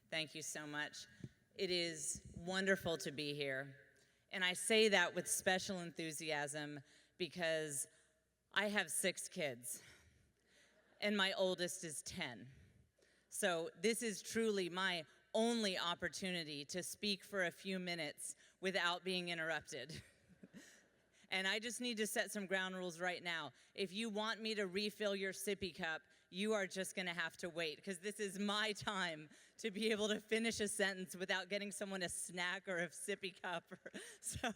Thank you so much. It is wonderful to be here. And I say that with special enthusiasm because I have 6 kids, and my oldest is 10. So this is truly my only opportunity to speak for a few minutes without being interrupted. And I just need to set some ground rules right now. If you want me to refill your sippy cup, you are just gonna have to wait, because this is my time to be able to finish a sentence without getting someone a snack or a sippy cup. So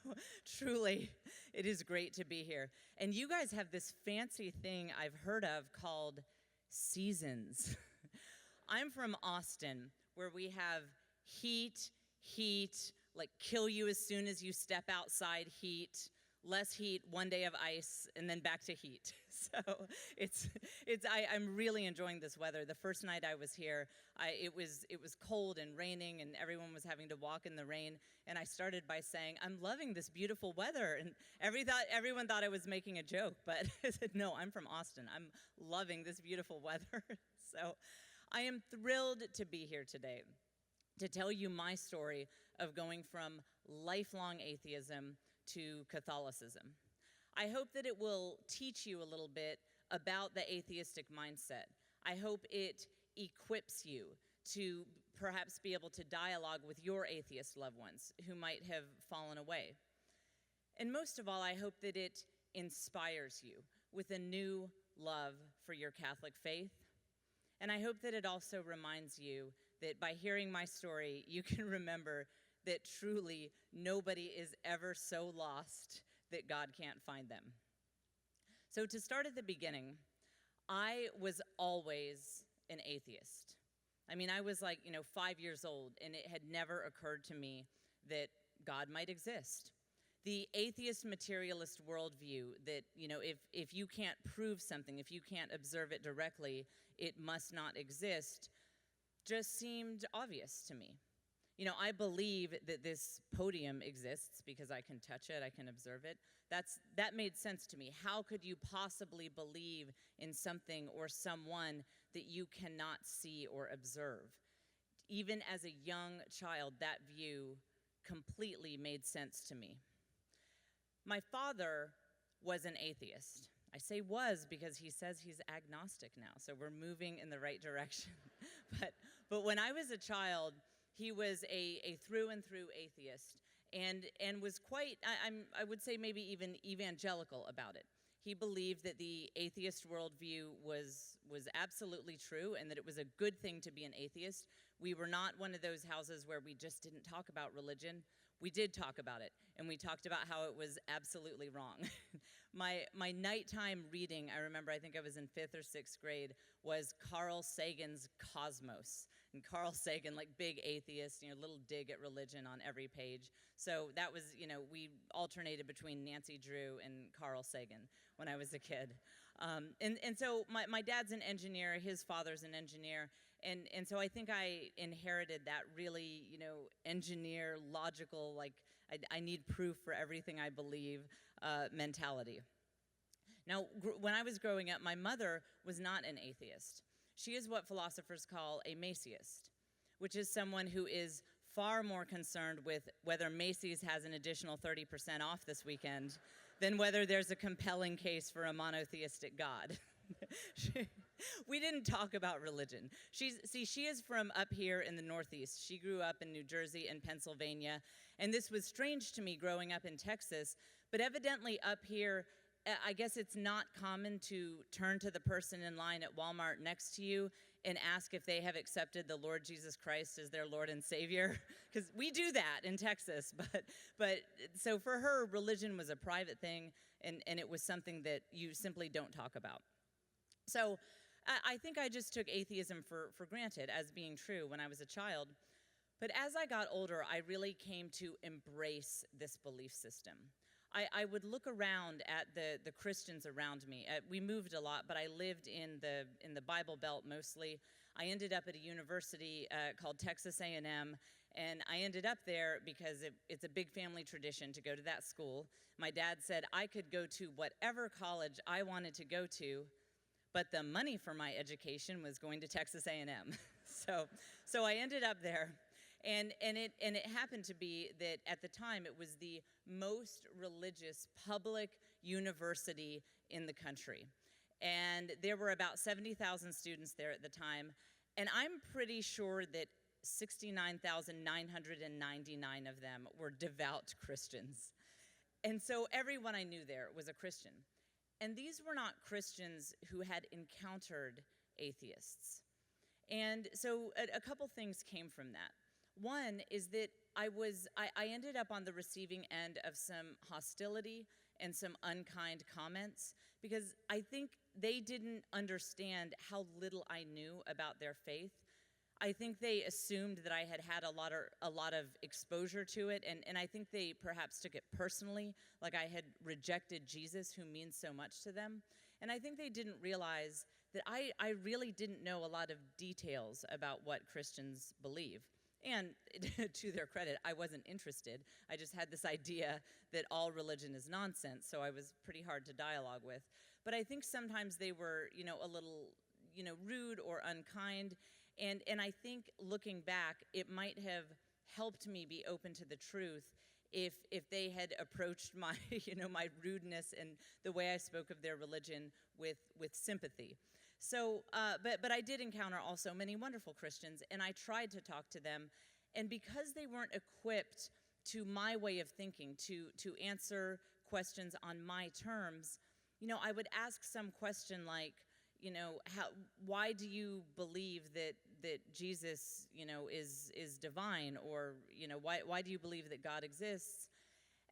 truly, it is great to be here. And you guys have this fancy thing I've heard of called seasons. I'm from Austin, where we have heat, like kill you as soon as you step outside heat, less heat, one day of ice, and then back to heat. So I'm really enjoying this weather. The first night I was here, it was cold and raining, and everyone was having to walk in the rain. And I started by saying, "I'm loving this beautiful weather." And everyone thought I was making a joke, but I said, "No, I'm from Austin. I'm loving this beautiful weather." So I am thrilled to be here today to tell you my story of going from lifelong atheism to Catholicism. I hope that it will teach you a little bit about the atheistic mindset. I hope it equips you to perhaps be able to dialogue with your atheist loved ones who might have fallen away. And most of all, I hope that it inspires you with a new love for your Catholic faith. And I hope that it also reminds you that by hearing my story, you can remember that truly nobody is ever so lost that God can't find them. So to start at the beginning, I was always an atheist. I mean, I was like, 5 years old, and it had never occurred to me that God might exist. The atheist materialist worldview that, if you can't prove something, if you can't observe it directly, it must not exist, just seemed obvious to me. I believe that this podium exists because I can touch it, I can observe it. That made sense to me. How could you possibly believe in something or someone that you cannot see or observe? Even as a young child, that view completely made sense to me. My father was an atheist. I say was because he says he's agnostic now, so we're moving in the right direction. But when I was a child, he was a through and through atheist and was quite, I would say maybe even evangelical about it. He believed that the atheist worldview was absolutely true and that it was a good thing to be an atheist. We were not one of those houses where we just didn't talk about religion. We did talk about it, and we talked about how it was absolutely wrong. My nighttime reading, I remember, I think I was in 5th or 6th grade, was Carl Sagan's Cosmos. And Carl Sagan, like big atheist, little dig at religion on every page. So that was, we alternated between Nancy Drew and Carl Sagan when I was a kid. And so my dad's an engineer, his father's an engineer, and so I think I inherited that really, engineer, logical, like I need proof for everything I believe mentality. Now, when I was growing up, my mother was not an atheist. She is what philosophers call a Macyist, which is someone who is far more concerned with whether Macy's has an additional 30% off this weekend than whether there's a compelling case for a monotheistic God. We didn't talk about religion. She is from up here in the Northeast. She grew up in New Jersey and Pennsylvania, and this was strange to me growing up in Texas, but evidently up here, I guess it's not common to turn to the person in line at Walmart next to you and ask if they have accepted the Lord Jesus Christ as their Lord and Savior, because we do that in Texas. But so for her, religion was a private thing, and it was something that you simply don't talk about. So I think I just took atheism for granted as being true when I was a child. But as I got older, I really came to embrace this belief system. I would look around at the Christians around me. We moved a lot, but I lived in the Bible Belt mostly. I ended up at a university called Texas A&M, and I ended up there because it's a big family tradition to go to that school. My dad said I could go to whatever college I wanted to go to, but the money for my education was going to Texas A&M. So I ended up there, and it happened to be that at the time it was the most religious public university in the country. And there were about 70,000 students there at the time, and I'm pretty sure that 69,999 of them were devout Christians. And so everyone I knew there was a Christian. And these were not Christians who had encountered atheists. And so a couple things came from that. One is that I ended up on the receiving end of some hostility and some unkind comments, because I think they didn't understand how little I knew about their faith. I think they assumed that I had had a lot of exposure to it, and I think they perhaps took it personally, like I had rejected Jesus, who means so much to them. And I think they didn't realize that I really didn't know a lot of details about what Christians believe. And to their credit, I wasn't interested. I just had this idea that all religion is nonsense, so I was pretty hard to dialogue with. But I think sometimes they were, a little, rude or unkind. And I think looking back, it might have helped me be open to the truth if they had approached my, my rudeness and the way I spoke of their religion with sympathy. So, but I did encounter also many wonderful Christians, and I tried to talk to them. And because they weren't equipped to my way of thinking, to answer questions on my terms, I would ask some question like, why do you believe that Jesus, is divine? Or, why do you believe that God exists?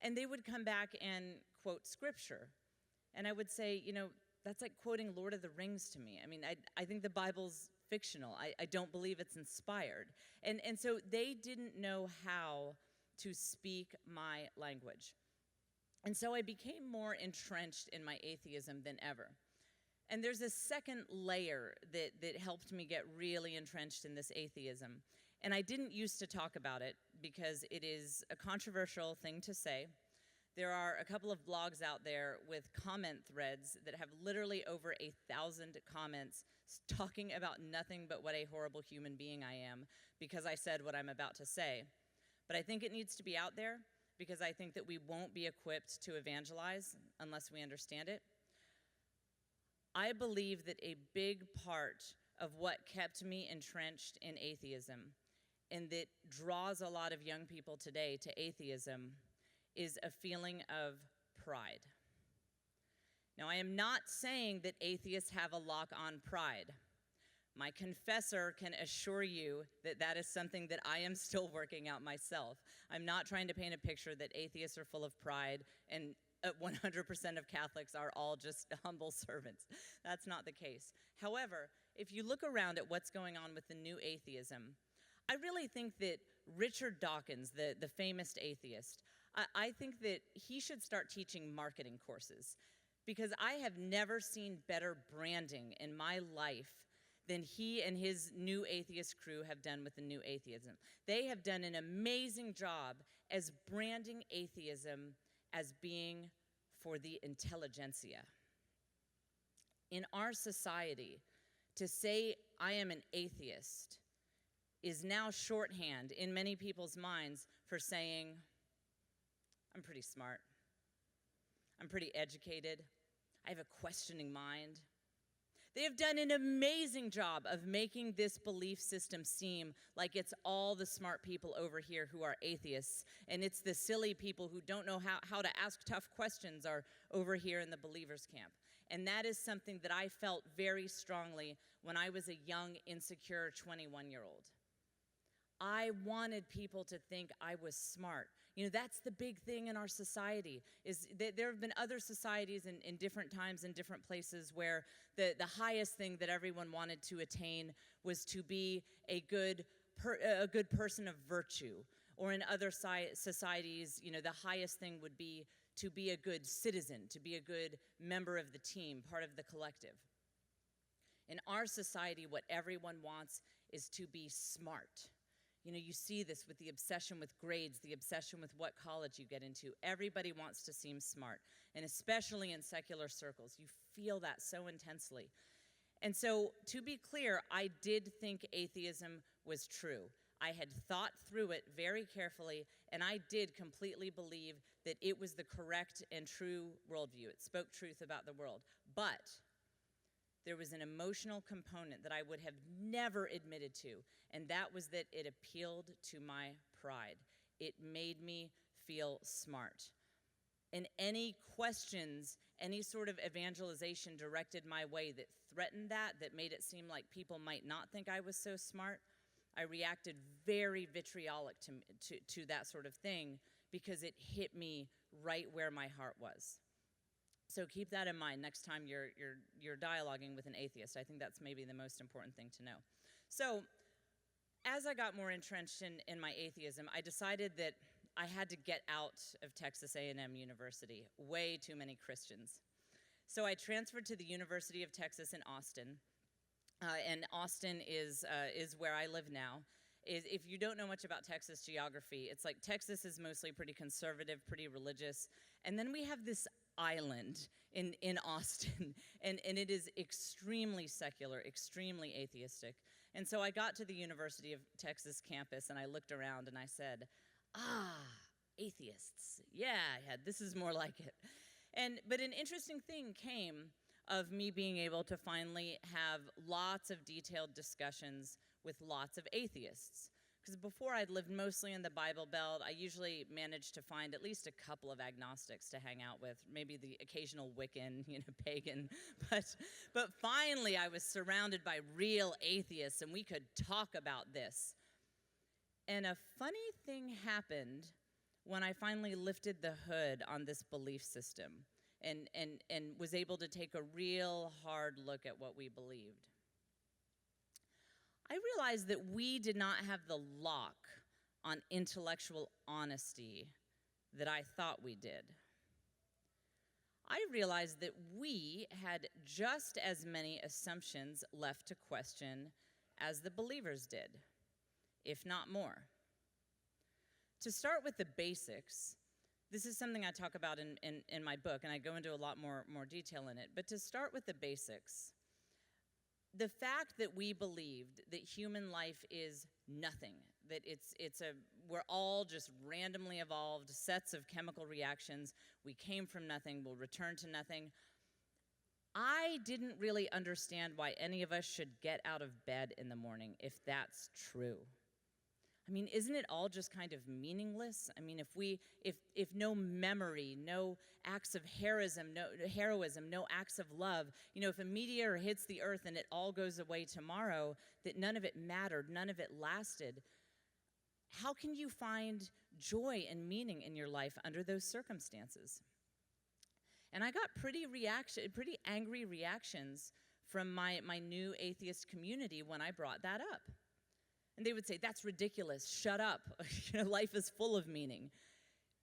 And they would come back and quote scripture. And I would say, that's like quoting Lord of the Rings to me. I mean, I think the Bible's fictional. I don't believe it's inspired. And so they didn't know how to speak my language. And so I became more entrenched in my atheism than ever. And there's a second layer that helped me get really entrenched in this atheism. And I didn't used to talk about it because it is a controversial thing to say. There are a couple of blogs out there with comment threads that have literally over 1,000 comments talking about nothing but what a horrible human being I am because I said what I'm about to say. But I think it needs to be out there because I think that we won't be equipped to evangelize unless we understand it. I believe that a big part of what kept me entrenched in atheism and that draws a lot of young people today to atheism is a feeling of pride. Now, I am not saying that atheists have a lock on pride. My confessor can assure you that that is something that I am still working out myself. I'm not trying to paint a picture that atheists are full of pride and 100% of Catholics are all just humble servants. That's not the case. However, if you look around at what's going on with the new atheism, I really think that Richard Dawkins, the famous atheist, I think that he should start teaching marketing courses because I have never seen better branding in my life than he and his new atheist crew have done with the new atheism. They have done an amazing job as branding atheism as being for the intelligentsia. In our society, to say I am an atheist is now shorthand in many people's minds for saying, I'm pretty smart, I'm pretty educated, I have a questioning mind. They have done an amazing job of making this belief system seem like it's all the smart people over here who are atheists, and it's the silly people who don't know how to ask tough questions are over here in the believers' camp. And that is something that I felt very strongly when I was a young, insecure 21-year-old. I wanted people to think I was smart. That's the big thing in our society, is that there have been other societies in different times and different places where the highest thing that everyone wanted to attain was to be a good person of virtue. Or in other societies, the highest thing would be to be a good citizen, to be a good member of the team, part of the collective. In our society, what everyone wants is to be smart. You see this with the obsession with grades, the obsession with what college you get into. Everybody wants to seem smart, and especially in secular circles. You feel that so intensely. And so, to be clear, I did think atheism was true. I had thought through it very carefully, and I did completely believe that it was the correct and true worldview. It spoke truth about the world. But there was an emotional component that I would have never admitted to, and that was that it appealed to my pride. It made me feel smart. And any questions, any sort of evangelization directed my way that threatened that made it seem like people might not think I was so smart, I reacted very vitriolic to that sort of thing because it hit me right where my heart was. So keep that in mind next time you're dialoguing with an atheist. I think that's maybe the most important thing to know. So as I got more entrenched in my atheism, I decided that I had to get out of Texas A&M University. Way too many Christians. So I transferred to the University of Texas in Austin. And Austin is where I live now. If you don't know much about Texas geography, it's like Texas is mostly pretty conservative, pretty religious. And then we have this island in Austin, and it is extremely secular, extremely atheistic. And so I got to the University of Texas campus, and I looked around, and I said, atheists. Yeah, this is more like it. But an interesting thing came of me being able to finally have lots of detailed discussions with lots of atheists. Because before I'd lived mostly in the Bible Belt, I usually managed to find at least a couple of agnostics to hang out with, maybe the occasional Wiccan, pagan. But finally I was surrounded by real atheists, and we could talk about this. And a funny thing happened when I finally lifted the hood on this belief system and was able to take a real hard look at what we believed. I realized that we did not have the lock on intellectual honesty that I thought we did. I realized that we had just as many assumptions left to question as the believers did, if not more. To start with the basics, this is something I talk about in my book, and I go into a lot more detail in it. But to start with the basics, the fact that we believed that human life is nothing, that we're all just randomly evolved sets of chemical reactions, we came from nothing, we'll return to nothing, I didn't really understand why any of us should get out of bed in the morning if that's true. I mean, isn't it all just kind of meaningless? I mean, if no memory, no acts of heroism, no acts of love, if a meteor hits the earth and it all goes away tomorrow, that none of it mattered, none of it lasted, how can you find joy and meaning in your life under those circumstances? And I got pretty angry reactions from my new atheist community when I brought that up. And they would say, that's ridiculous, shut up, life is full of meaning.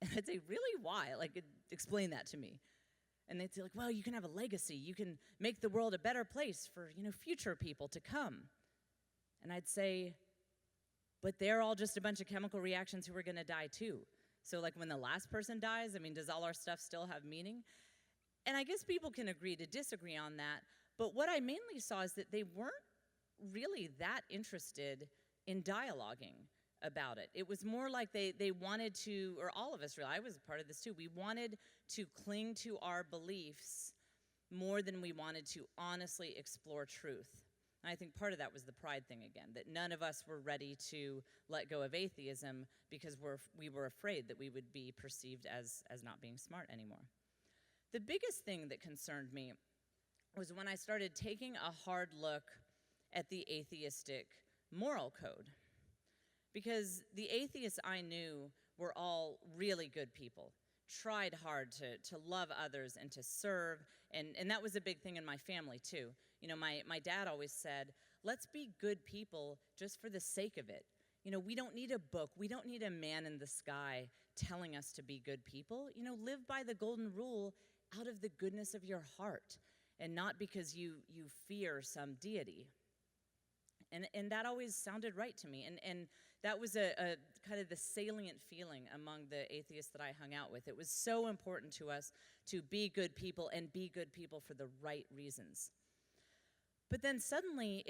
And I'd say, really, why? Explain that to me. And they'd say, well, you can have a legacy, you can make the world a better place for, future people to come. And I'd say, but they're all just a bunch of chemical reactions who are gonna die too. So when the last person dies, does all our stuff still have meaning? And I guess people can agree to disagree on that, but what I mainly saw is that they weren't really that interested in dialoguing about it. It was more like they wanted to, or all of us really, I was part of this too, we wanted to cling to our beliefs more than we wanted to honestly explore truth. And I think part of that was the pride thing again, that none of us were ready to let go of atheism because we were afraid that we would be perceived as not being smart anymore. The biggest thing that concerned me was when I started taking a hard look at the atheistic moral code. Because the atheists I knew were all really good people, tried hard to love others and to serve, and that was a big thing in my family too. My dad always said, let's be good people just for the sake of it. We don't need a book, we don't need a man in the sky telling us to be good people. Live by the golden rule out of the goodness of your heart, and not because you fear some deity. And that always sounded right to me. And that was a kind of the salient feeling among the atheists that I hung out with. It was so important to us to be good people and be good people for the right reasons. But then suddenly,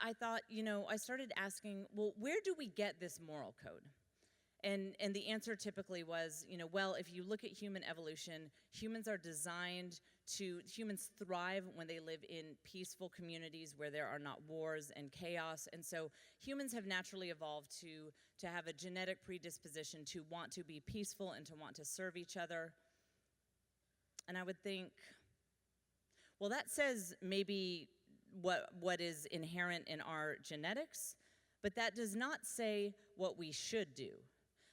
I thought, I started asking, well, where do we get this moral code? And the answer typically was, well, if you look at human evolution, humans thrive when they live in peaceful communities where there are not wars and chaos. And so humans have naturally evolved to have a genetic predisposition to want to be peaceful and to want to serve each other. And I would think, well, that says maybe what is inherent in our genetics, but that does not say what we should do.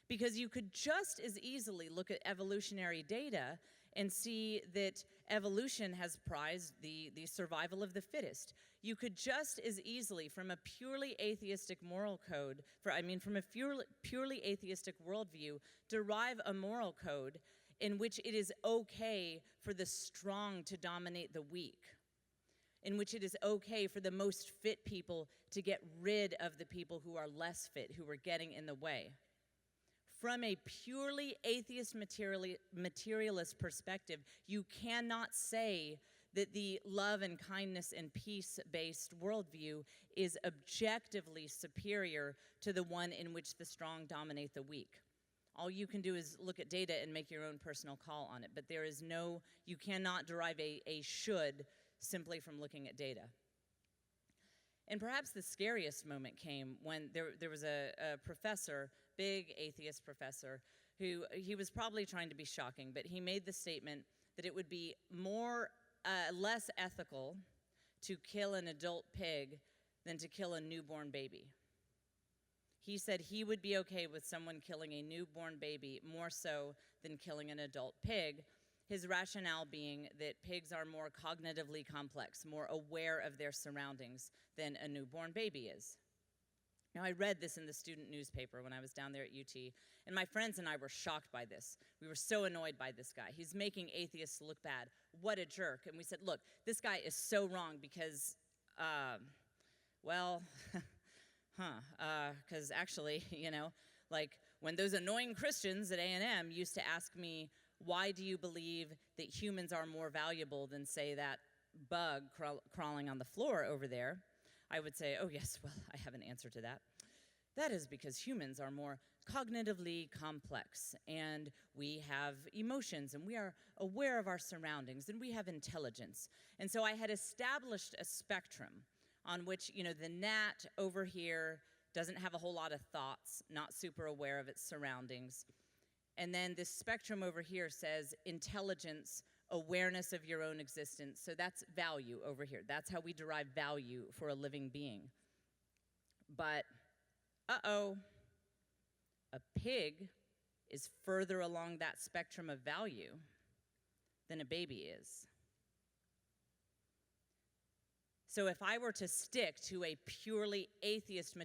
Because you could just as easily look at evolutionary data and see that evolution has prized the survival of the fittest. You could just as easily, from a purely atheistic moral code, from a purely atheistic worldview, derive a moral code in which it is okay for the strong to dominate the weak, in which it is okay for the most fit people to get rid of the people who are less fit, who are getting in the way. From a purely atheist materialist perspective, you cannot say that the love and kindness and peace-based worldview is objectively superior to the one in which the strong dominate the weak. All you can do is look at data and make your own personal call on it, but you cannot derive a should simply from looking at data. And perhaps the scariest moment came when there was a professor, big atheist professor, who he was probably trying to be shocking, but he made the statement that it would be less ethical to kill an adult pig than to kill a newborn baby. He said he would be okay with someone killing a newborn baby more so than killing an adult pig, his rationale being that pigs are more cognitively complex, more aware of their surroundings than a newborn baby is. Now, I read this in the student newspaper when I was down there at UT, and my friends and I were shocked by this. We were so annoyed by this guy. He's making atheists look bad. What a jerk. And we said, look, this guy is so wrong because, because actually, when those annoying Christians at A&M used to ask me, why do you believe that humans are more valuable than, say, that bug crawling on the floor over there? I would say, oh, yes, well, I have an answer to that. That is because humans are more cognitively complex, and we have emotions, and we are aware of our surroundings, and we have intelligence. And so I had established a spectrum on which, the gnat over here doesn't have a whole lot of thoughts, not super aware of its surroundings. And then this spectrum over here says intelligence, awareness of your own existence. So that's value over here. That's how we derive value for a living being. But, a pig is further along that spectrum of value than a baby is. So if I were to stick to a purely atheist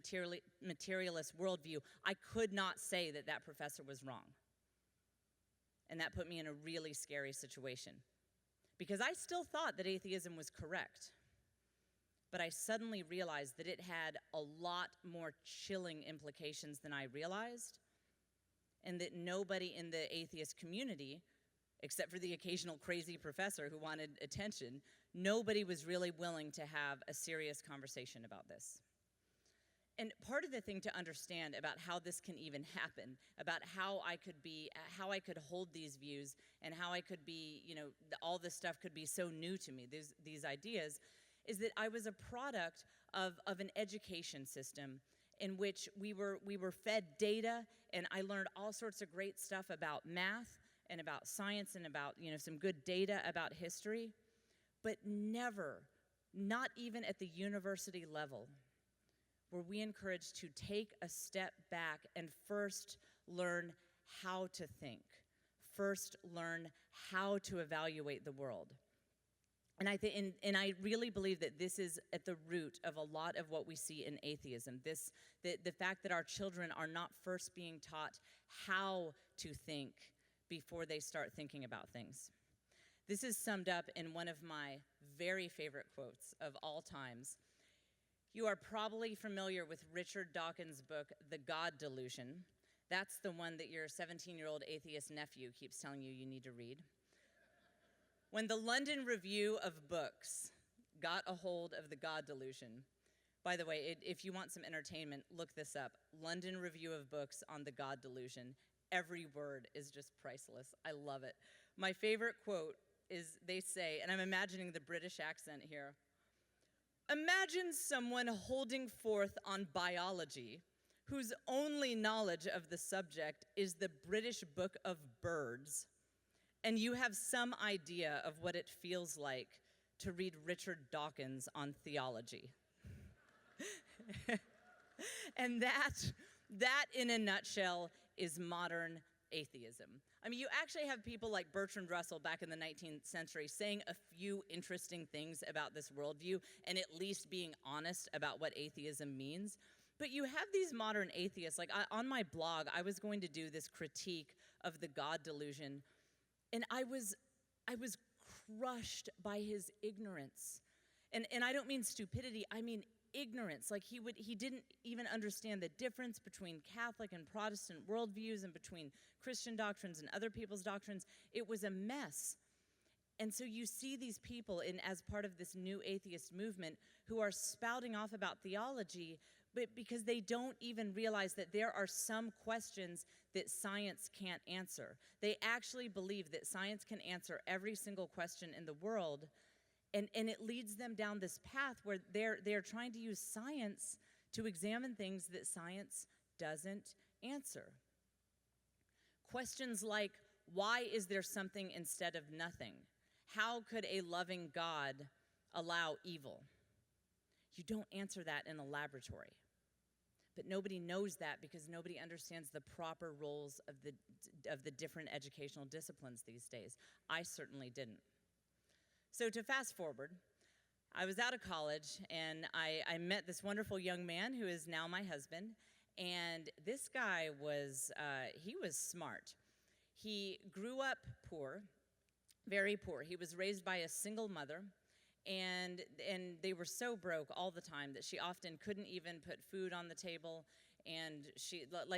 materialist worldview, I could not say that that professor was wrong. And that put me in a really scary situation, because I still thought that atheism was correct. But I suddenly realized that it had a lot more chilling implications than I realized, and that nobody in the atheist community, except for the occasional crazy professor who wanted attention, nobody was really willing to have a serious conversation about this. And part of the thing to understand about how this can even happen, about how I could hold these views, and how I could be, all this stuff could be so new to me, these ideas, is that I was a product of an education system in which we were fed data, and I learned all sorts of great stuff about math and about science and about, some good data about history, but never, not even at the university level, were we encouraged to take a step back and first learn how to think, first learn how to evaluate the world. And I really believe that this is at the root of a lot of what we see in atheism. The fact that our children are not first being taught how to think before they start thinking about things. This is summed up in one of my very favorite quotes of all times. You are probably familiar with Richard Dawkins' book, The God Delusion. That's the one that your 17-year-old atheist nephew keeps telling you need to read. When the London Review of Books got a hold of the God delusion. By the way, if you want some entertainment, look this up. London Review of Books on the God delusion. Every word is just priceless. I love it. My favorite quote is, they say, and I'm imagining the British accent here, "Imagine someone holding forth on biology whose only knowledge of the subject is the British Book of Birds, and you have some idea of what it feels like to read Richard Dawkins on theology." And that in a nutshell is modern atheism. I mean, you actually have people like Bertrand Russell back in the 19th century saying a few interesting things about this worldview and at least being honest about what atheism means. But you have these modern atheists, like on my blog, I was going to do this critique of the God delusion, and I was crushed by his ignorance. And I don't mean stupidity, I mean ignorance. Like he didn't even understand the difference between Catholic and Protestant worldviews and between Christian doctrines and other people's doctrines. It was a mess. And so you see these people as part of this new atheist movement who are spouting off about theology, but because they don't even realize that there are some questions that science can't answer. They actually believe that science can answer every single question in the world. And it leads them down this path where they're trying to use science to examine things that science doesn't answer. Questions like, why is there something instead of nothing? How could a loving God allow evil? You don't answer that in a laboratory. But nobody knows that because nobody understands the proper roles of the different educational disciplines these days. I certainly didn't. So to fast forward, I was out of college, and I met this wonderful young man who is now my husband, and this guy was smart. He grew up poor, very poor. He was raised by a single mother, and they were so broke all the time that she often couldn't even put food on the table, and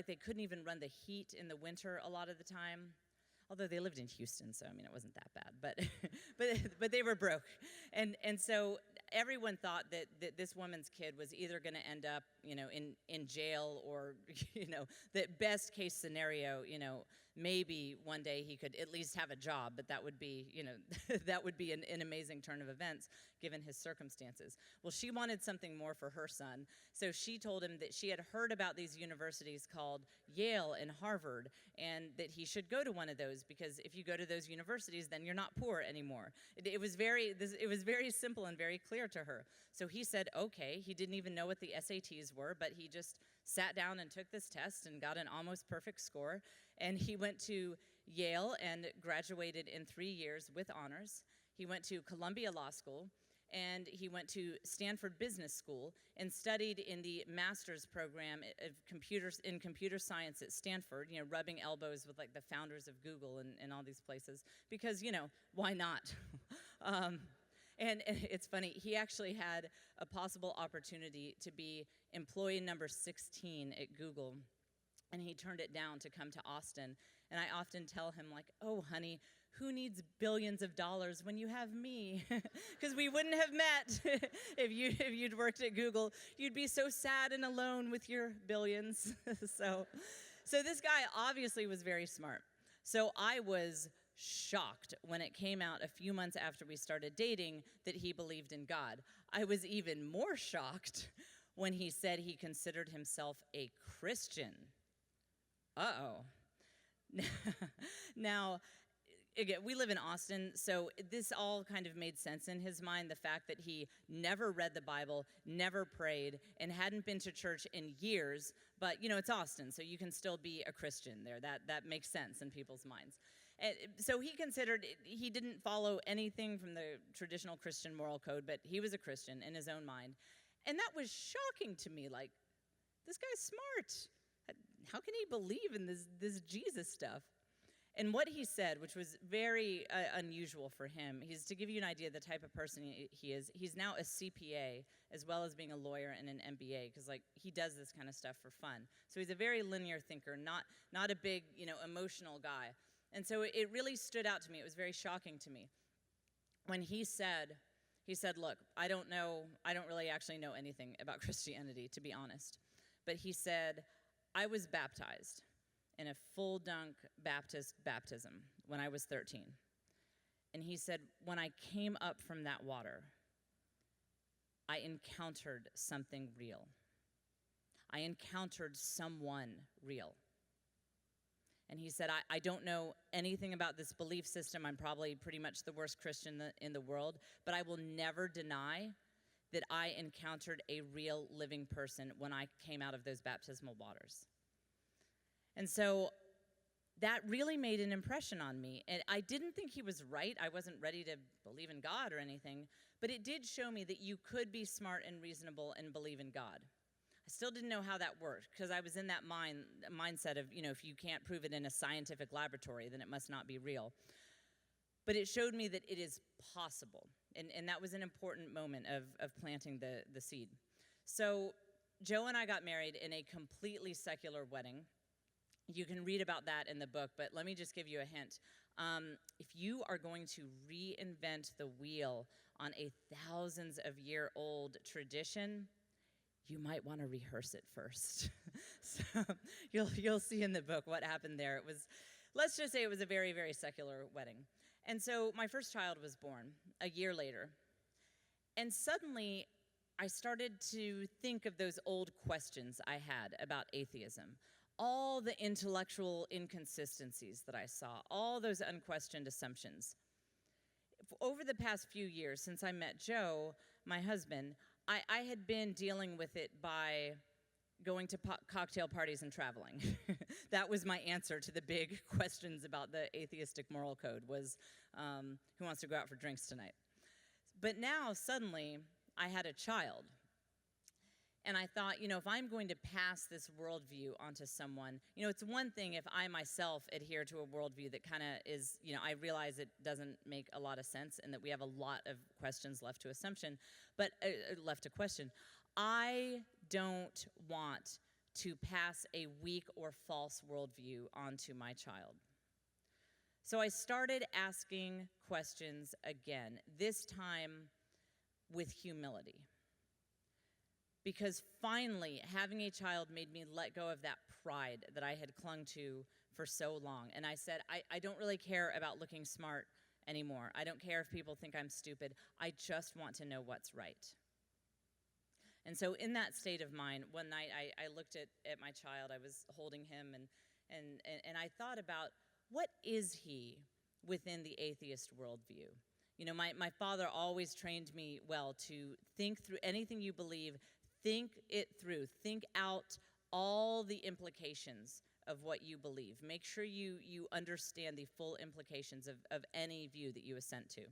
they couldn't even run the heat in the winter a lot of the time. Although they lived in Houston, so I mean, it wasn't that bad, but they were broke. And so everyone thought that this woman's kid was either gonna end up, in jail, or, that best case scenario, maybe one day he could at least have a job, but that would be, that would be an amazing turn of events given his circumstances. Well, she wanted something more for her son, so she told him that she had heard about these universities called Yale and Harvard, and that he should go to one of those, because if you go to those universities, then you're not poor anymore. It was very simple and very clear to her. So he said, okay. He didn't even know what the SATs were, but he just sat down and took this test and got an almost perfect score. And he went to Yale and graduated in 3 years with honors. He went to Columbia Law School, and he went to Stanford Business School and studied in the master's program of computer science at Stanford, rubbing elbows with like the founders of Google and all these places, because, why not? And it's funny, he actually had a possible opportunity to be employee number 16 at Google, and he turned it down to come to Austin. And I often tell him, like, oh, honey, who needs billions of dollars when you have me? Because we wouldn't have met if you'd worked at Google. You'd be so sad and alone with your billions. So this guy obviously was very smart. So I was shocked when it came out a few months after we started dating that he believed in God. I was even more shocked when he said he considered himself a Christian. Uh-oh. Now, again, we live in Austin, so this all kind of made sense in his mind, the fact that he never read the Bible, never prayed, and hadn't been to church in years, but, it's Austin, so you can still be a Christian there. That makes sense in people's minds. And so he didn't follow anything from the traditional Christian moral code, but he was a Christian in his own mind. And that was shocking to me, like, this guy's smart. How can he believe in this Jesus stuff? And what he said, which was very unusual for him, to give you an idea of the type of person he is, he's now a CPA as well as being a lawyer and an MBA, because he does this kind of stuff for fun. So he's a very linear thinker, not a big, emotional guy. And so it really stood out to me. It was very shocking to me when he said He said, look, I don't really actually know anything about Christianity, to be honest. But he said, I was baptized in a full dunk Baptist baptism when I was 13. And he said, when I came up from that water, I encountered something real. I encountered someone real. And he said, I don't know anything about this belief system. I'm probably pretty much the worst Christian in the world, but I will never deny that I encountered a real living person when I came out of those baptismal waters. And so that really made an impression on me. And I didn't think he was right. I wasn't ready to believe in God or anything, but it did show me that you could be smart and reasonable and believe in God. I still didn't know how that worked because I was in that mindset of, if you can't prove it in a scientific laboratory, then it must not be real. But it showed me that it is possible. And that was an important moment of planting the seed. So Joe and I got married in a completely secular wedding. You can read about that in the book, but let me just give you a hint. If you are going to reinvent the wheel on a thousands of year old tradition, you might want to rehearse it first. So you'll see in the book what happened there. Let's just say it was a very, very secular wedding. And so my first child was born a year later. And suddenly I started to think of those old questions I had about atheism. All the intellectual inconsistencies that I saw, all those unquestioned assumptions. Over the past few years, since I met Joe, my husband, I had been dealing with it by going to cocktail parties and traveling. That was my answer to the big questions about the atheistic moral code was, who wants to go out for drinks tonight? But now, suddenly, I had a child. And I thought, if I'm going to pass this worldview onto someone, it's one thing if I myself adhere to a worldview that kind of is, I realize it doesn't make a lot of sense and that we have a lot of questions left to question. I don't want to pass a weak or false worldview onto my child. So I started asking questions again, this time with humility. Because finally, having a child made me let go of that pride that I had clung to for so long. And I said, I don't really care about looking smart anymore. I don't care if people think I'm stupid. I just want to know what's right. And so in that state of mind, one night I looked at my child. I was holding him, and I thought about, what is he within the atheist worldview? My father always trained me well to think through anything you believe. Think it through. Think out all the implications of what you believe. Make sure you understand the full implications of any view that you assent to.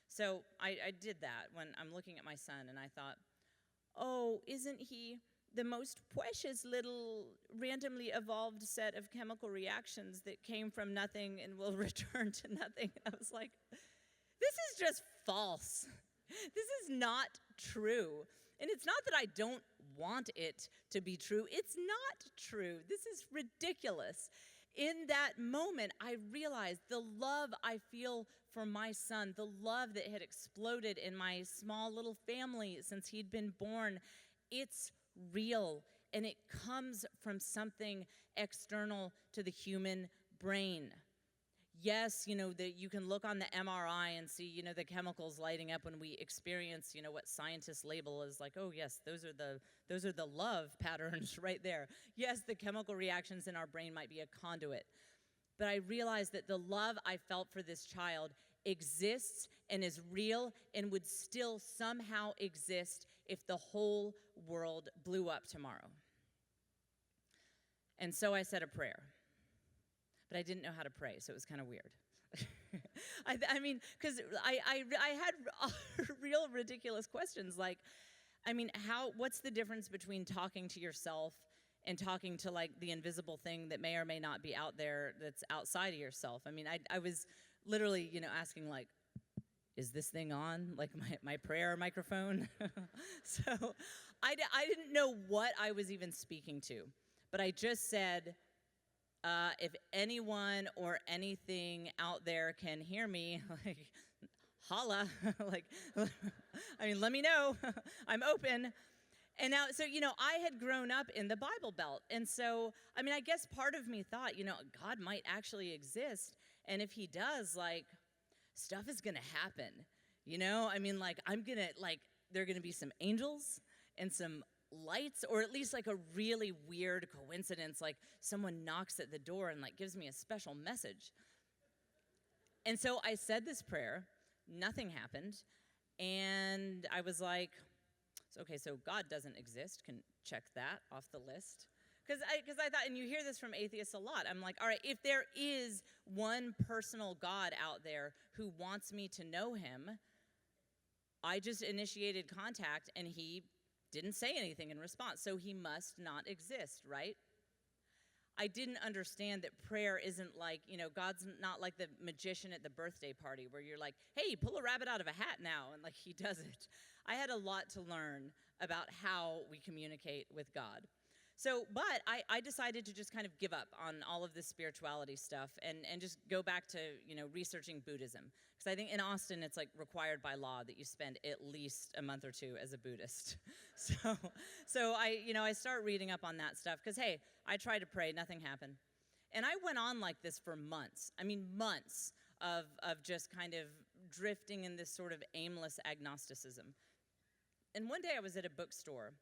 So I did that when I'm looking at my son, and I thought, oh, isn't he the most precious little randomly evolved set of chemical reactions that came from nothing and will return to nothing? I was like, this is just false. This is not true. And it's not that I don't want it to be true. It's not true. This is ridiculous. In that moment, I realized the love I feel for my son, the love that had exploded in my small little family since he'd been born, it's real, and it comes from something external to the human brain. Yes, that you can look on the MRI and see, the chemicals lighting up when we experience, what scientists label as like, oh yes, those are the love patterns right there. Yes, the chemical reactions in our brain might be a conduit. But I realized that the love I felt for this child exists and is real and would still somehow exist if the whole world blew up tomorrow. And so I said a prayer. But I didn't know how to pray, so it was kind of weird. I mean, because I had real ridiculous questions like, what's the difference between talking to yourself and talking to like the invisible thing that may or may not be out there that's outside of yourself? I was literally, asking like, is this thing on, like my prayer microphone? So I didn't know what I was even speaking to, but I just said, if anyone or anything out there can hear me, like, holla, like, I mean, let me know, I'm open. And now, so, I had grown up in the Bible Belt. And so, I mean, I guess part of me thought, God might actually exist. And if he does, like, stuff is going to happen. I mean, like, there are going to be some angels and some lights, or at least like a really weird coincidence, like someone knocks at the door and like gives me a special message. And so I said this prayer, nothing happened, and I was like, okay, so God doesn't exist, can check that off the list. Because I thought, and you hear this from atheists a lot, I'm like, all right, if there is one personal God out there who wants me to know him, I just initiated contact and he didn't say anything in response, so he must not exist, right? I didn't understand that prayer isn't like, God's not like the magician at the birthday party where you're like, hey, pull a rabbit out of a hat now, and like he does it. I had a lot to learn about how we communicate with God. So, but I decided to just kind of give up on all of this spirituality stuff and just go back to, researching Buddhism. Because I think in Austin, it's like required by law that you spend at least a month or two as a Buddhist. So I start reading up on that stuff because, hey, I tried to pray, nothing happened. And I went on like this for months. I mean, months of just kind of drifting in this sort of aimless agnosticism. And one day I was at a bookstore.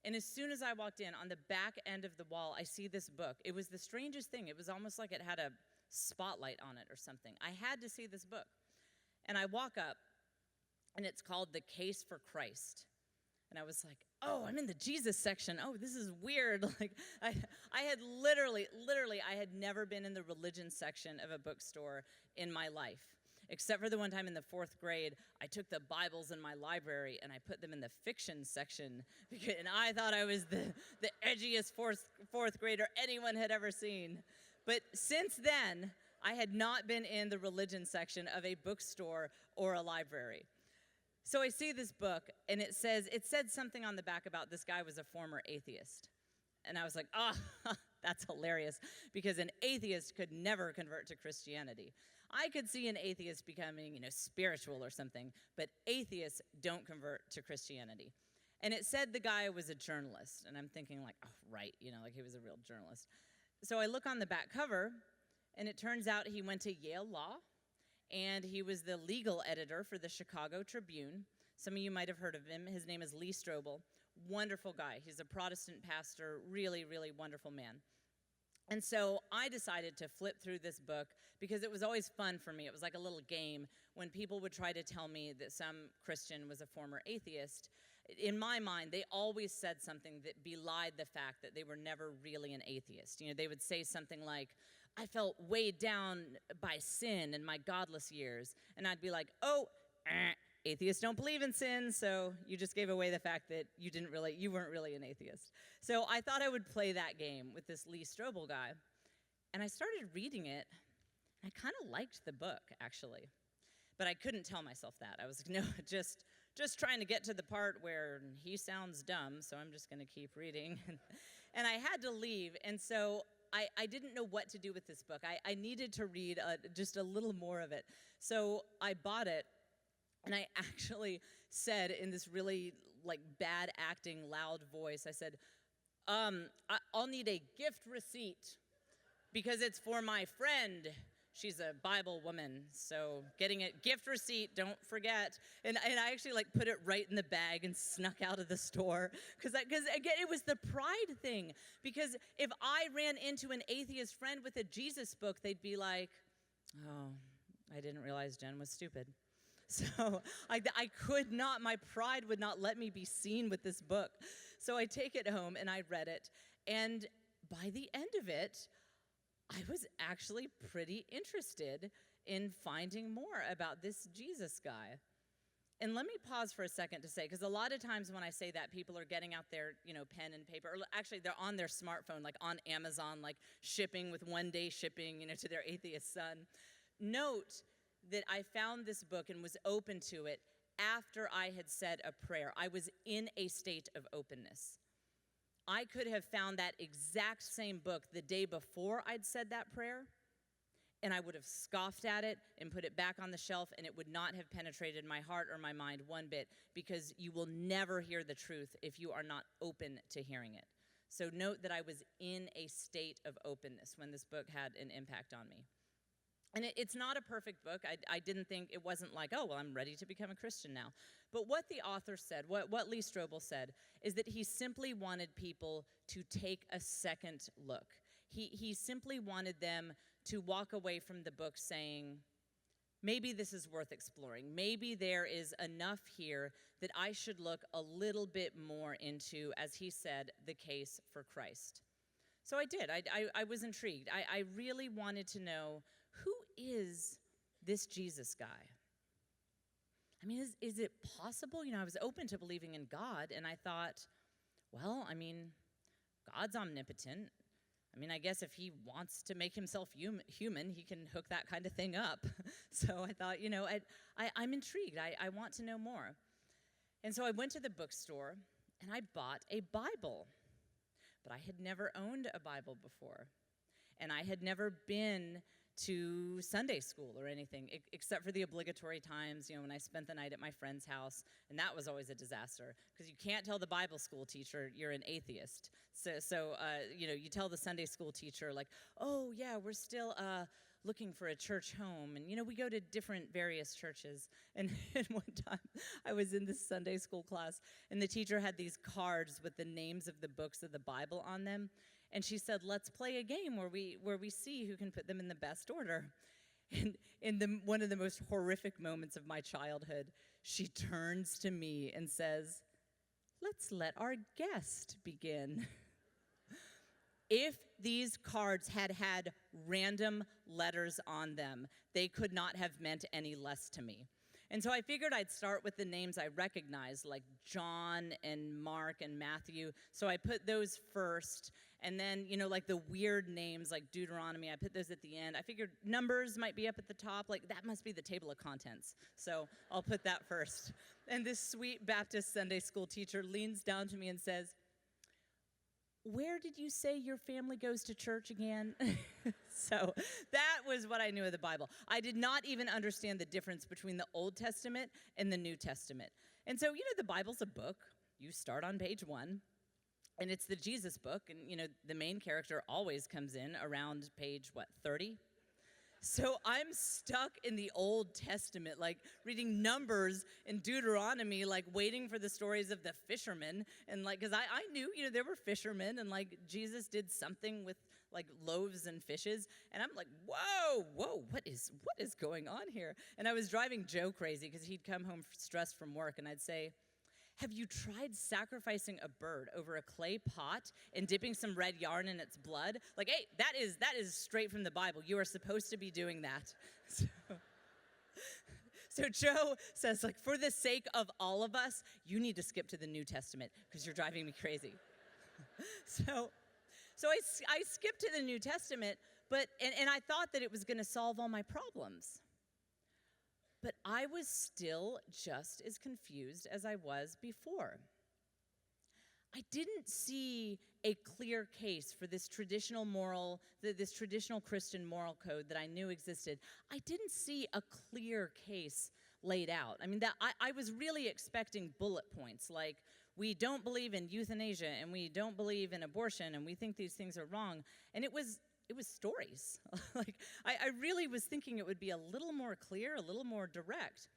And as soon as I walked in, on the back end of the wall, I see this book. It was the strangest thing. It was almost like it had a spotlight on it or something. I had to see this book. And I walk up, and it's called The Case for Christ. And I was like, oh, I'm in the Jesus section. Oh, this is weird. Like, I had literally, I had never been in the religion section of a bookstore in my life. Except for the one time in the 4th grade, I took the Bibles in my library and I put them in the fiction section. And I thought I was the edgiest fourth grader anyone had ever seen. But since then, I had not been in the religion section of a bookstore or a library. So I see this book, and it said something on the back about this guy was a former atheist. And I was like, that's hilarious, because an atheist could never convert to Christianity. I could see an atheist becoming, spiritual or something, but atheists don't convert to Christianity. And it said the guy was a journalist, and I'm thinking like, oh, right, like he was a real journalist. So I look on the back cover, and it turns out he went to Yale Law, and he was the legal editor for the Chicago Tribune. Some of you might have heard of him. His name is Lee Strobel. Wonderful guy. He's a Protestant pastor, really, really wonderful man. And so I decided to flip through this book because it was always fun for me. It was like a little game when people would try to tell me that some Christian was a former atheist. In my mind, they always said something that belied the fact that they were never really an atheist. They would say something like, I felt weighed down by sin in my godless years. And I'd be like, atheists don't believe in sin, so you just gave away the fact that you weren't really an atheist. So I thought I would play that game with this Lee Strobel guy. And I started reading it. I kind of liked the book, actually. But I couldn't tell myself that. I was like, no, just trying to get to the part where he sounds dumb, so I'm just going to keep reading. And I had to leave, and so I didn't know what to do with this book. I needed to read just a little more of it. So I bought it, and I actually said in this really like bad acting, loud voice, I said, I'll need a gift receipt because it's for my friend. She's a Bible woman, so getting a gift receipt, don't forget. And I actually like put it right in the bag and snuck out of the store because again, it was the pride thing. Because if I ran into an atheist friend with a Jesus book, they'd be like, oh, I didn't realize Jen was stupid. So I could not, my pride would not let me be seen with this book. So I take it home and I read it. And by the end of it, I was actually pretty interested in finding more about this Jesus guy. And let me pause for a second to say, because a lot of times when I say that, people are getting out their, pen and paper, or actually they're on their smartphone, like on Amazon, like shipping with one-day shipping, to their atheist son. Note that I found this book and was open to it after I had said a prayer. I was in a state of openness. I could have found that exact same book the day before I'd said that prayer, and I would have scoffed at it and put it back on the shelf, and it would not have penetrated my heart or my mind one bit, because you will never hear the truth if you are not open to hearing it. So note that I was in a state of openness when this book had an impact on me. And it's not a perfect book. I didn't think, it wasn't like, oh, well, I'm ready to become a Christian now. But what the author said, what Lee Strobel said, is that he simply wanted people to take a second look. He simply wanted them to walk away from the book saying, maybe this is worth exploring. Maybe there is enough here that I should look a little bit more into, as he said, the case for Christ. So I did. I was intrigued. I really wanted to know, who is this Jesus guy? I mean, is it possible? You know, I was open to believing in God, and I thought, well, I mean, God's omnipotent. I mean, I guess if he wants to make himself human, he can hook that kind of thing up. So I thought, you know, I'm intrigued. I want to know more. And so I went to the bookstore, and I bought a Bible. But I had never owned a Bible before. And I had never been to Sunday school or anything, except for the obligatory times, you know, when I spent the night at my friend's house, and that was always a disaster, because you can't tell the Bible school teacher you're an atheist. So you know, you tell the Sunday school teacher, like, oh, yeah, we're still looking for a church home, and, you know, we go to different various churches. And one time, I was in this Sunday school class, and the teacher had these cards with the names of the books of the Bible on them. And she said, let's play a game where we see who can put them in the best order. And in one of the most horrific moments of my childhood, she turns to me and says, let's let our guest begin. If these cards had had random letters on them, they could not have meant any less to me. And so I figured I'd start with the names I recognized, like John and Mark and Matthew. So I put those first. And then, you know, like the weird names like Deuteronomy, I put those at the end. I figured Numbers might be up at the top. Like, that must be the table of contents. So I'll put that first. And this sweet Baptist Sunday school teacher leans down to me and says, where did you say your family goes to church again? So that was what I knew of the Bible. I did not even understand the difference between the Old Testament and the New Testament. And so, you know, the Bible's a book. You start on page 1. And it's the Jesus book, and, you know, the main character always comes in around page, 30? So I'm stuck in the Old Testament, like reading Numbers and Deuteronomy, like waiting for the stories of the fishermen. And like, because I knew, you know, there were fishermen, and like Jesus did something with like loaves and fishes. And I'm like, whoa, what is going on here? And I was driving Joe crazy because he'd come home stressed from work, and I'd say, have you tried sacrificing a bird over a clay pot and dipping some red yarn in its blood? Like, hey, that is straight from the Bible. You are supposed to be doing that. So Joe says, like, for the sake of all of us, you need to skip to the New Testament because you're driving me crazy. So I skipped to the New Testament, but I thought that it was going to solve all my problems. But I was still just as confused as I was before. I didn't see a clear case for this traditional Christian moral code that I knew existed. I didn't see a clear case laid out. I mean, that I was really expecting bullet points, like, we don't believe in euthanasia, and we don't believe in abortion, and we think these things are wrong. And it was stories. Like, I really was thinking it would be a little more clear, a little more direct.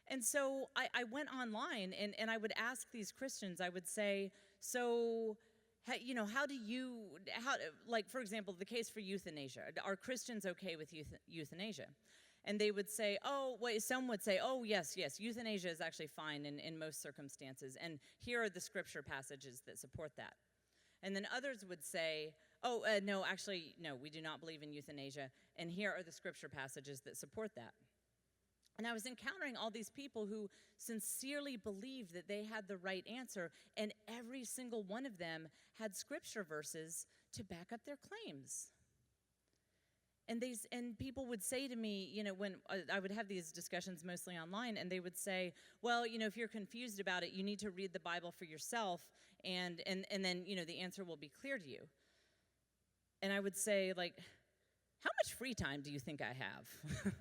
And so I went online, and I would ask these Christians, I would say, so, you know, like, for example, the case for euthanasia. Are Christians okay with euthanasia? And they would say, some would say, oh, yes, euthanasia is actually fine in most circumstances. And here are the scripture passages that support that. And then others would say, no, we do not believe in euthanasia, and here are the scripture passages that support that. And I was encountering all these people who sincerely believed that they had the right answer, and every single one of them had scripture verses to back up their claims. And people would say to me, you know, when I would have these discussions mostly online, and they would say, well, you know, if you're confused about it, you need to read the Bible for yourself, and then, you know, the answer will be clear to you. And I would say, like, how much free time do you think I have?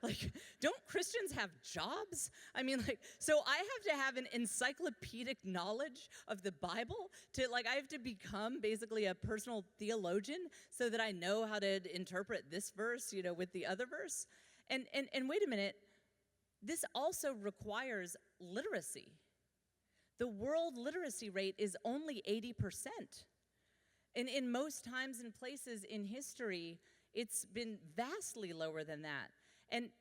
Like, don't Christians have jobs? I mean, like, so I have to have an encyclopedic knowledge of the Bible I have to become basically a personal theologian so that I know how to interpret this verse, with the other verse. And wait a minute, this also requires literacy. The world literacy rate is only 80%. And in most times and places in history, it's been vastly lower than that.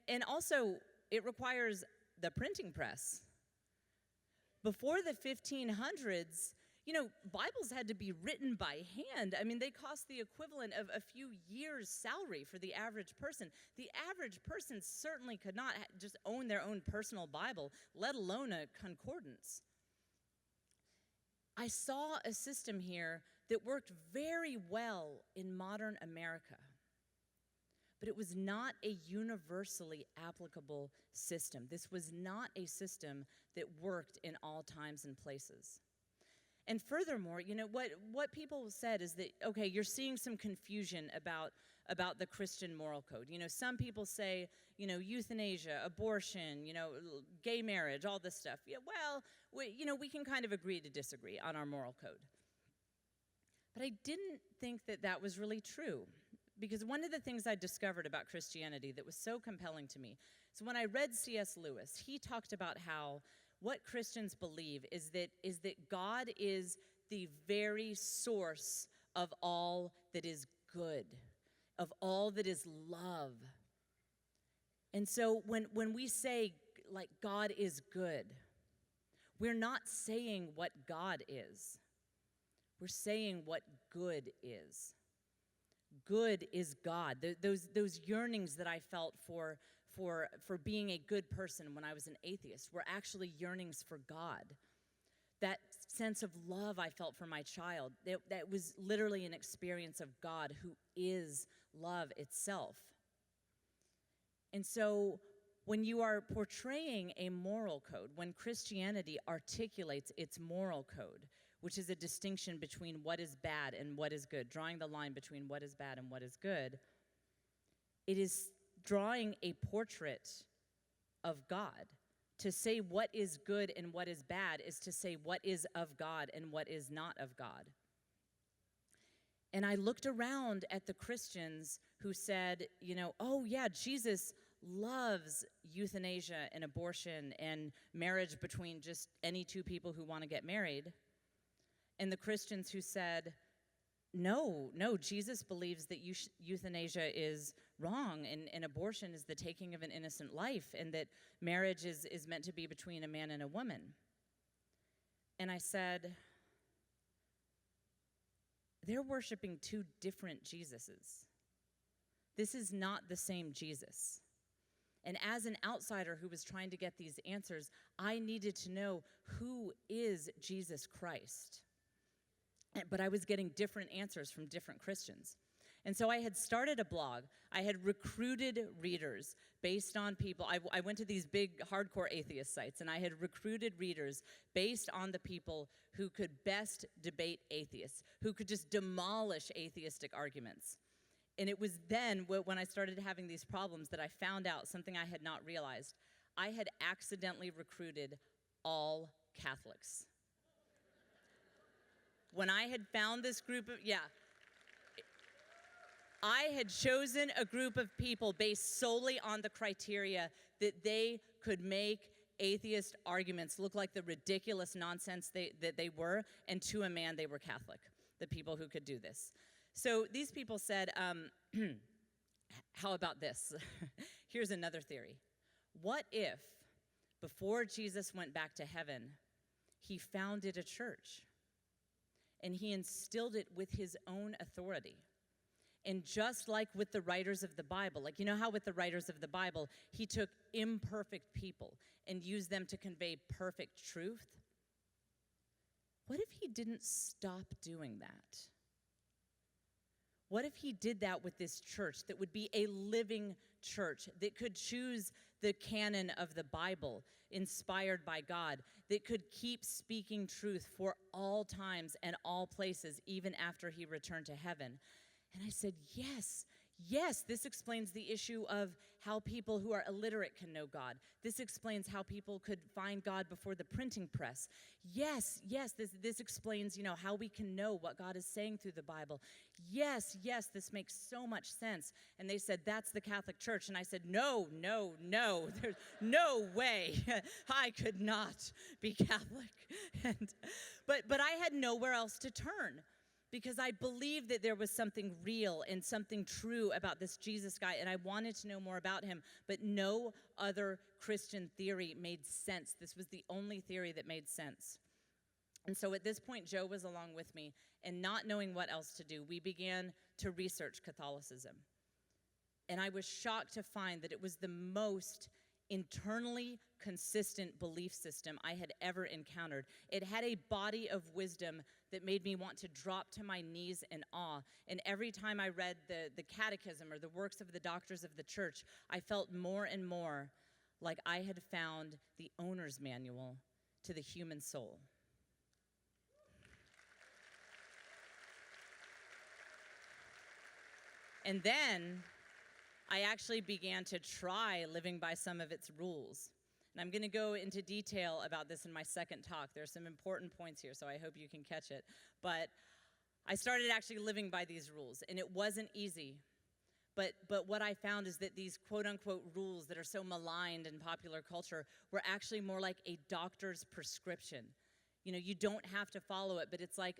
And also, it requires the printing press. Before the 1500s, Bibles had to be written by hand. I mean, they cost the equivalent of a few years' salary for the average person. The average person certainly could not just own their own personal Bible, let alone a concordance. I saw a system here that worked very well in modern America. But it was not a universally applicable system. This was not a system that worked in all times and places. And furthermore, what people said is that, okay, you're seeing some confusion about the Christian moral code. Some people say, euthanasia, abortion, gay marriage, all this stuff. Yeah, well, we can kind of agree to disagree on our moral code. But I didn't think that was really true. Because one of the things I discovered about Christianity that was so compelling to me, so when I read C.S. Lewis, he talked about how what Christians believe is that God is the very source of all that is good, of all that is love. And so when we say, like, God is good, we're not saying what God is. We're saying what good is. Good is God. Those yearnings that I felt for being a good person when I was an atheist were actually yearnings for God. That sense of love I felt for my child, that was literally an experience of God who is love itself. And so when you are portraying a moral code, when Christianity articulates its moral code, which is a distinction between what is bad and what is good, drawing the line between what is bad and what is good, it is drawing a portrait of God. To say what is good and what is bad is to say what is of God and what is not of God. And I looked around at the Christians who said, oh yeah, Jesus loves euthanasia and abortion and marriage between just any two people who want to get married. And the Christians who said, no, Jesus believes that euthanasia is wrong and abortion is the taking of an innocent life and that marriage is meant to be between a man and a woman. And I said, they're worshiping two different Jesuses. This is not the same Jesus. And as an outsider who was trying to get these answers, I needed to know who is Jesus Christ. But I was getting different answers from different Christians. And so I had started a blog. I had recruited readers based on people. I went to these big hardcore atheist sites, and I had recruited readers based on the people who could best debate atheists, who could just demolish atheistic arguments. And it was then, when I started having these problems, that I found out something I had not realized. I had accidentally recruited all Catholics. When I had found this group of, I had chosen a group of people based solely on the criteria that they could make atheist arguments look like the ridiculous nonsense that they were, and to a man they were Catholic, the people who could do this. So these people said, how about this? Here's another theory. What if, before Jesus went back to heaven, he founded a church? And he instilled it with his own authority. And just like with the writers of the Bible, like how with the writers of the Bible, he took imperfect people and used them to convey perfect truth? What if he didn't stop doing that? What if he did that with this church that would be a living church that could choose the canon of the Bible inspired by God, that could keep speaking truth for all times and all places, even after he returned to heaven? And I said, yes, Yes, this explains the issue of how people who are illiterate can know God. This explains how people could find God before the printing press. Yes, this explains, how we can know what God is saying through the Bible. Yes, this makes so much sense. And they said, that's the Catholic Church. And I said, no, there's no way I could not be Catholic. But I had nowhere else to turn, because I believed that there was something real and something true about this Jesus guy, and I wanted to know more about him, but no other Christian theory made sense. This was the only theory that made sense. And so at this point, Joe was along with me, and not knowing what else to do, we began to research Catholicism. And I was shocked to find that it was the most internally consistent belief system I had ever encountered. It had a body of wisdom that made me want to drop to my knees in awe. And every time I read the catechism or the works of the doctors of the church, I felt more and more like I had found the owner's manual to the human soul. And then I actually began to try living by some of its rules. And I'm going to go into detail about this in my second talk. There are some important points here, so I hope you can catch it. But I started actually living by these rules, and it wasn't easy. But what I found is that these quote-unquote rules that are so maligned in popular culture were actually more like a doctor's prescription. You don't have to follow it, but it's like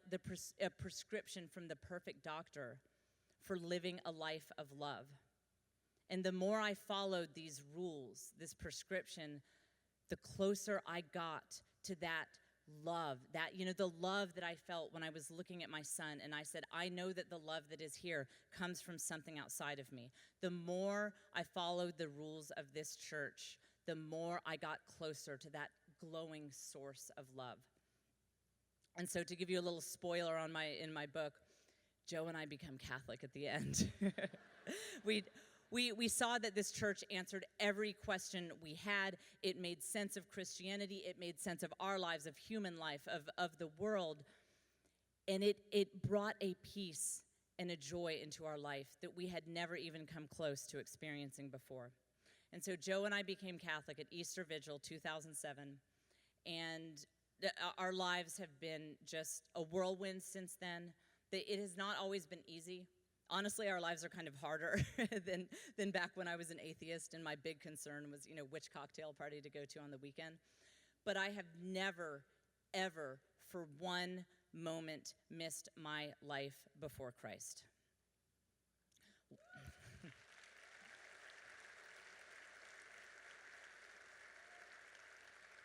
a prescription from the perfect doctor for living a life of love. And the more I followed these rules, this prescription, the closer I got to that love, the love that I felt when I was looking at my son, and I said, I know that the love that is here comes from something outside of me. The more I followed the rules of this church, the more I got closer to that glowing source of love. And so to give you a little spoiler in my book, Joe and I become Catholic at the end. We saw that this church answered every question we had. It made sense of Christianity. It made sense of our lives, of human life, of the world. And it brought a peace and a joy into our life that we had never even come close to experiencing before. And so Joe and I became Catholic at Easter Vigil 2007. And our lives have been just a whirlwind since then. It has not always been easy. Honestly, our lives are kind of harder than back when I was an atheist, and my big concern was, which cocktail party to go to on the weekend. But I have never, ever, for one moment, missed my life before Christ.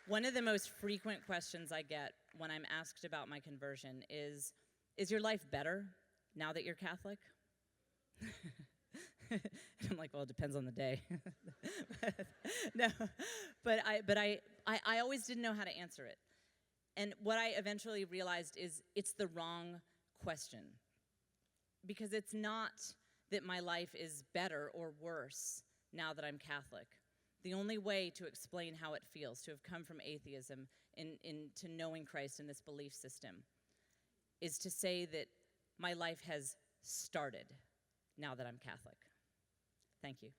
One of the most frequent questions I get when I'm asked about my conversion is your life better now that you're Catholic? I'm like, well, it depends on the day. No, but I always didn't know how to answer it. And what I eventually realized is it's the wrong question. Because it's not that my life is better or worse now that I'm Catholic. The only way to explain how it feels to have come from atheism into knowing Christ in this belief system is to say that my life has started now that I'm Catholic. Thank you.